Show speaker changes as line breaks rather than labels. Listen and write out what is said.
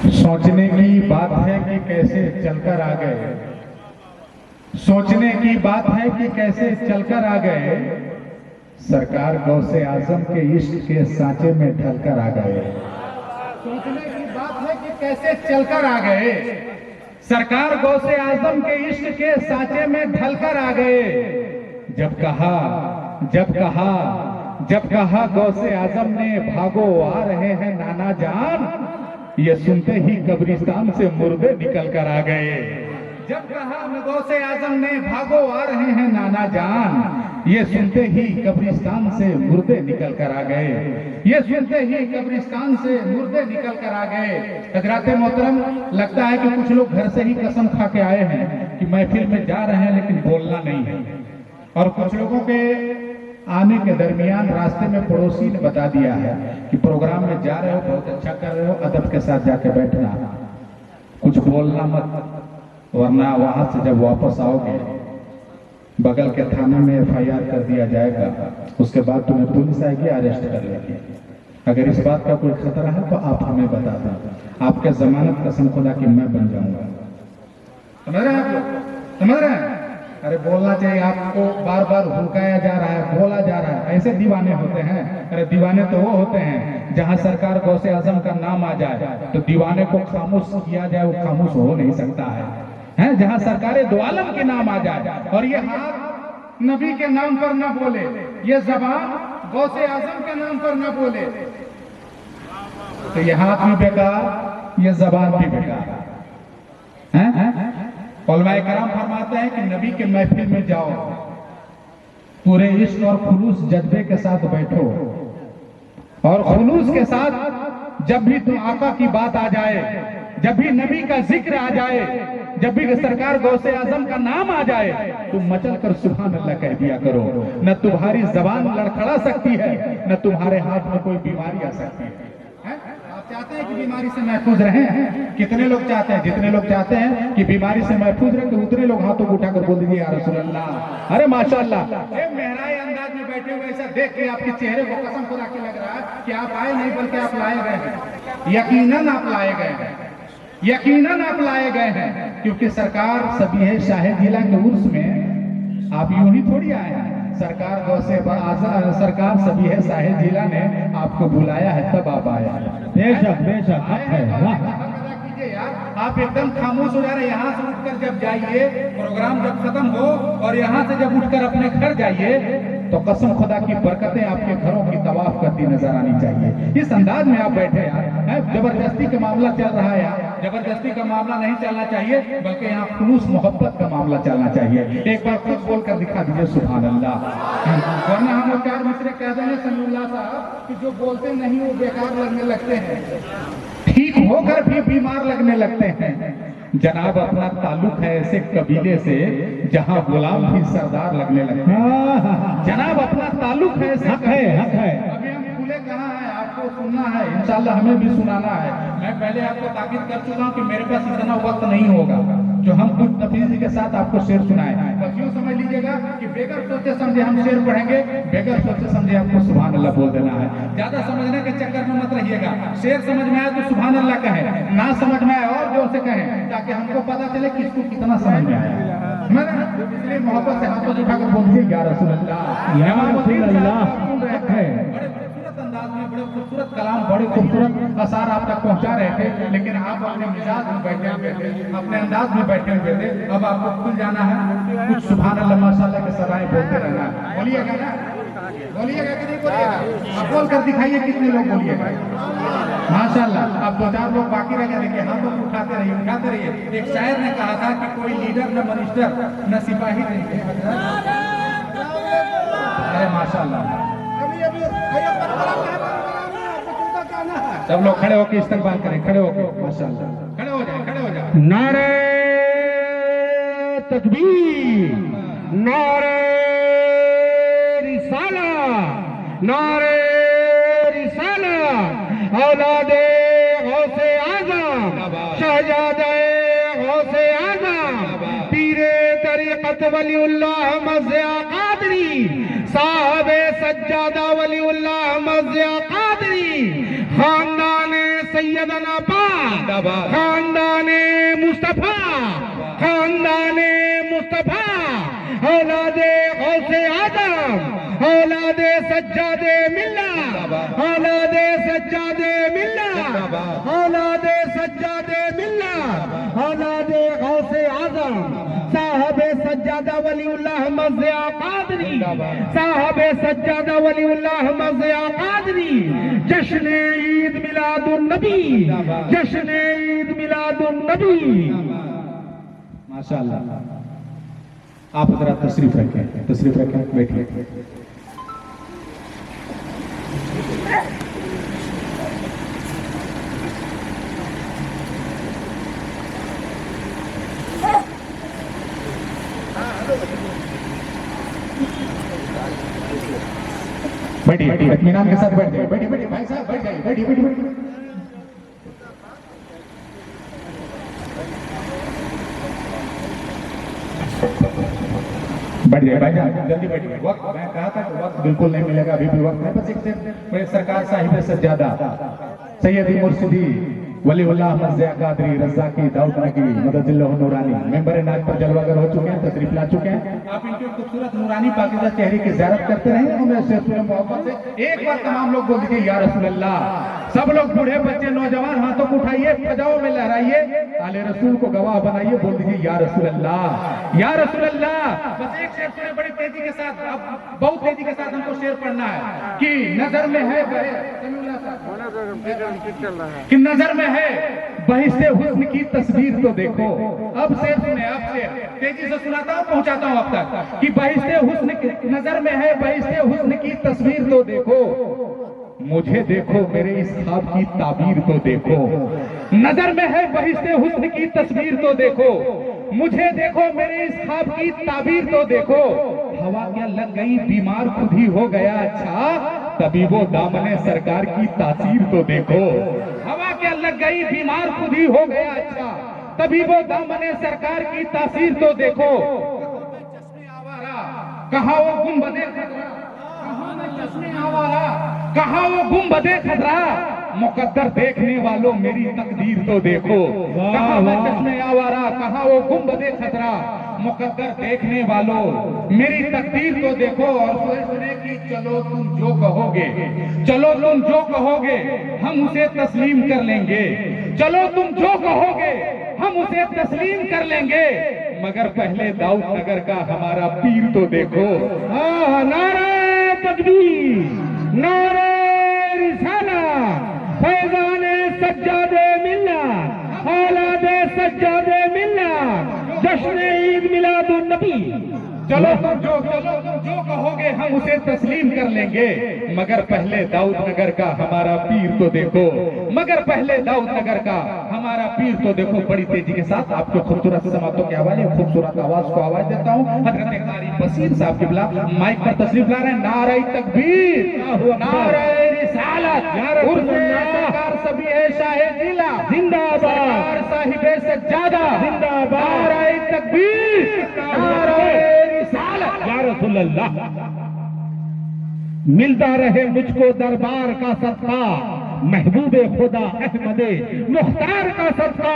सोचने की बात है कि कैसे चलकर आ गए, सोचने की बात है कि कैसे चलकर आ गए, सरकार गौसे आजम के इश्क के सांचे में ढलकर आ गए। सोचने की बात है कि कैसे चलकर आ गए, सरकार गौसे आजम के इश्क के सांचे में ढलकर आ गए। जब कहा गौसे आजम ने भागो आ रहे हैं नाना जान, ये सुनते ही कब्रिस्तान से मुर्दे निकल कर आ गए। जब कहा गौसे आजम ने भागो आ रहे हैं नाना जान, ये सुनते ही कब्रिस्तान से मुर्दे निकल कर आ गए। ये सुनते ही कब्रिस्तान से मुर्दे निकल कर आ गए। हजरात मोहतरम, लगता है कि कुछ लोग घर से ही कसम खा के आए हैं कि महफिल में जा रहे हैं लेकिन बोलना नहीं है, और कुछ लोगों के आने के दरमियान रास्ते में पड़ोसी ने बता दिया है कि प्रोग्राम में जा रहे हो, बहुत अच्छा कर रहे हो, अदब के साथ जाके बैठना, कुछ बोलना मत, वरना वहां से जब वापस आओगे बगल के थाने में FIR कर दिया जाएगा, उसके बाद तुम्हें पुलिस आएगी, अरेस्ट कर लेगी। अगर इस बात का कोई खतरा है तो आप हमें बता दें, आपके जमानत कसम खुदा की मैं बन जाऊंगा। समझ रहे हैं आप लोग? समझ रहे हैं? अरे बोलना चाहिए, आपको बार बार हुड़काया जा रहा है, बोला जा रहा है, ऐसे दीवाने होते हैं। अरे दीवाने तो वो होते हैं जहां सरकार गौसे आजम का नाम आ जाए तो दीवाने को खामोश किया जाए, वो खामोश हो नहीं सकता है। जहां सरकारे दो आलम के नाम आ जाए और ये हाथ नबी के नाम पर न बोले, ये जबान गौसे आजम के नाम पर न बोले, तो ये हाथ भी बेकार, ये जबान भी बेकार है। उलमाए कराम फरमाते हैं कि नबी के महफिल में जाओ, पूरे इश्क और खुलूस जज्बे के साथ बैठो, और खुलूस के साथ जब भी तुम आका की बात आ जाए, जब भी नबी का जिक्र आ जाए, जब भी सरकार गौसे आजम का नाम आ जाए, तुम मचल कर सुभान अल्लाह कह दिया करो। न तुम्हारी जबान लड़खड़ा सकती है, न तुम्हारे हाथ में कोई बीमारी आ सकती है। आप चाहते हैं कि बीमारी से महफूज रहें? कितने लोग चाहते हैं? जितने लोग चाहते हैं कि बीमारी से महफूज रहें, तो उतने लोग हाथों को उठाकर बोल दीजिए या रसूल अल्लाह। अरे माशाअल्लाह, मेहराए अंदाज में बैठे हुए, ऐसा देख के आपके चेहरे को कसम खुदा के लग रहा है कि आप आए नहीं बल्कि आप लाए गए हैं। यकीनन आप लाए गए हैं, यकीनन आप लाए गए हैं, क्योंकि सरकार सभी है शाहे जिला के उर्स में आप यूं ही थोड़ी आए हैं। सरकार गौसे सरकार सभी है शाहे जिला ने आपको बुलाया है, तब आप आए हैं।
बेशक बेशक
यार आप एकदम खामोश हो जा रहे। यहाँ से उठकर जब जाइए, प्रोग्राम जब खत्म हो और यहाँ से जब उठकर अपने घर जाइए, तो कसम खुदा की बरकतें आपके घरों की तवाफ करती नजर आनी चाहिए। इस अंदाज में आप बैठे यार, जबरदस्ती का मामला चल रहा है यार, जबरदस्ती का मामला नहीं चलना चाहिए, बल्कि यहाँ खुलूस मोहब्बत का मामला चलना चाहिए। एक बार खुद बोलकर दिखा दीजिए सुभान अल्लाह, वरना हम लोग 4 मिसरे कह देंगे सल्लल्लाहु साहब कि जो बोलते नहीं वो बेकार लगने लगते हैं, ठीक होकर भी बीमार लगने लगते हैं। जनाब अपना ताल्लुक है ऐसे कबीले से जहां गुलाम भी सरदार लगने लगते हैं। जनाब अपना ताल्लुक है ऐसे,
हक है।
अभी हम खुले कहाँ हैं, आपको सुनना है, इंशाल्लाह हमें भी सुनाना है। मैं पहले आपको ताकीद कर चुका हूँ कि मेरे पास इतना वक्त नहीं होगा जो हम कुछ तफसील के साथ आपको शेर सुनाए। बस यूँ समझ लीजिएगा कि बेगर सोचे समझे हम शेर पढ़ेंगे, बेगर सोचे समझे आपको सुभान अल्लाह बोल देना है। ज्यादा समझने के चक्कर में मत रहिएगा। शेर समझ में आए तो सुभान अल्लाह कहें, ना समझ में आए और जोर से कहें, ताकि हमको पता चले किसको कितना समझ में आया। इसलिए मोहब्बत से हाथों उठाकर बोल दीजिए या रसूल अल्लाह,
या रसूल अल्लाह।
अंदाज में बड़े खूबसूरत कलाम, बड़े खूबसूरत असार आप तक पहुंचा रहे थे, लेकिन आप अपने मिजाज में बैठे हुए थे, अपने अंदाज में बैठे हुए थे। अब आपको खुल जाना है, कुछ सुभान अल्लाह माशाअल्लाह के सराय बोलते रहना है। बोलिएगा ना, बोलिएगा कि नहीं बोलिएगा? आप बोल कर दिखाइए कितने लोग बोलिएगा माशाअल्लाह। अब 2-4 लोग बाकी रह गए, देखिए हाथ तो उठाते रहिए, उठाते रहिए। एक शायर ने कहा था कि कोई लीडर न मिनिस्टर न सिपाही नहीं। अरे माशाअल्लाह, सब लोग खड़े होकर इस्तकबाल करें, खड़े होकर माशाअल्लाह, खड़े हो जाए, खड़े हो जाए।
नारे तकबीर, नारे रिसाला, नारे रिसाला, औलादे गौसे आज़म, शहजादे गौसे आज़म, पीरे तरीक़त वलीउल्लाह मज़्ज़ा क़ादरी, साहबे सज्जादा वलीउल्लाह मज़्ज़ा क़ादरी, खानदान सैयदना पाक
जिंदाबाद।
खानदाने मुस्तफा, खानदाने मुस्तफा, औलादे गौसे आदम, औलादे सज्जादे मिल्लत, औलादे सज्जादे मिल्लत, औलादे सज्जादे मिल्लत, औलादे गौसे आदम, साहबे सज्जादा वलीउल्लाह मज़िया कादरी, साहबे सज्जादा वलीउल्लाह मज़िया कादरी। जश्न ईद मिलादुन नबी, जश्न ईद मिलादुन नबी।
माशाअल्लाह। आप जरा तशरीफ रखें, तशरीफ रखें, बैठिए। बैठिए, इत्मीनान के साथ बैठ जाइए। बैठिए बैठिए भाई साहब, बैठ जाइए, बैठिए बैठिए बैठिए। बैठ जाइए भाई साहब, जल्दी बैठिए। वक्त मैं कहा था कि वक्त बिल्कुल नहीं मिलेगा, अभी भी वक्त नहीं। बस एक से सरकार साहिब सज्जादा सैयदी मुर्शिदी वलीउल्लाह मज़िया कादरी रज़ाकी दाऊद नगी मददिल्लाह नूरानी मेंबर नाज पर जलवागर हो चुके हैं, तशरीफ ला चुके हैं। आप इनके खूबसूरत नूरानी पाकीज़ा चेहरे की ज़ियारत करते रहें। उन्हें से मोहब्बत से एक बार तमाम लोग बोल दीजिए या रसूल अल्लाह। सब लोग बूढ़े बच्चे नौजवान हाथों को उठाइए, फजाओं में लहराइए, आले रसूल को गवाह बनाइए, बोल दीजिए या रसूल अल्लाह, या रसूल अल्लाह। बस एक शेर सुने बड़ी तेजी के साथ, अब बहुत तेजी के साथ हमको शेर पढ़ना है कि नजर में है कि नजर में है बहिश्ते हुस्न की तस्वीर तो देखो। अब शेर सुने, अब शेर तेजी से सुनाता हूँ, पहुंचाता हूँ अब तक कि बहिश्ते हुस्न की नजर में है बहिश्ते हुस्न की तस्वीर तो देखो। मुझे देखो मेरे इस ख्वाब की ताबीर तो देखो। नजर में है बहिश्ते हुस्न की तस्वीर तो देखो। मुझे देखो मेरे इस ख्वाब की ताबीर तो देखो। हवा क्या लग गई बीमार खुद ही हो गया अच्छा, तबीबो दामने सरकार की तासीर तो देखो। हवा क्या लग गई बीमार खुद ही हो गया अच्छा, तबीबो दामने सरकार की तासीर तो देखो। कहा वो गुंबदे खतरा, कहा वो गुंबदे खतरा, मुकद्दर देखने वालों मेरी तकदीर तो देखो। कहा मैं चश्मे आवारा, कहा वो गुंबदे खतरा, मुकद्दर देखने वालों मेरी तकदीर तो देखो। और सुने कि चलो तुम जो कहोगे, चलो तुम जो कहोगे हम उसे तस्लीम कर लेंगे। चलो तुम जो कहोगे हम उसे तस्लीम कर लेंगे, मगर पहले दाऊद नगर का हमारा पीर तो देखो।
नारे तकबीर, नारे रिसालत, फैज़ाने सज्जादे मिल्लत, औलादे सज्जादे मिल्लत, जश्न ईद मिलादुन नबी।
चलो तुम जो कहोगे हम उसे तस्लीम कर लेंगे, मगर पहले दाऊद नगर का हमारा पीर तो देखो। मगर पहले दाऊद नगर का हमारा पीर तो देखो। बड़ी तेजी के साथ आपको खूबसूरत समातों के हवाले खूबसूरत आवाज को आवाज देता हूँ। हजरत कारी बसीर साहब के बिला माइक पर तशरीफ ला रहे हैं। नारे तकबीर, नारे रिसालत, सरकार सभी है शाहे जिला जिंदाबाद, साहिबे सज्जादा जिंदाबाद, नारे तकबीर, नारे रिसालत,
या रसूल अल्लाह। मिलता रहे मुझको दरबार का सदका, महबूबे खुदा अहमदे मुख्तार का सदका।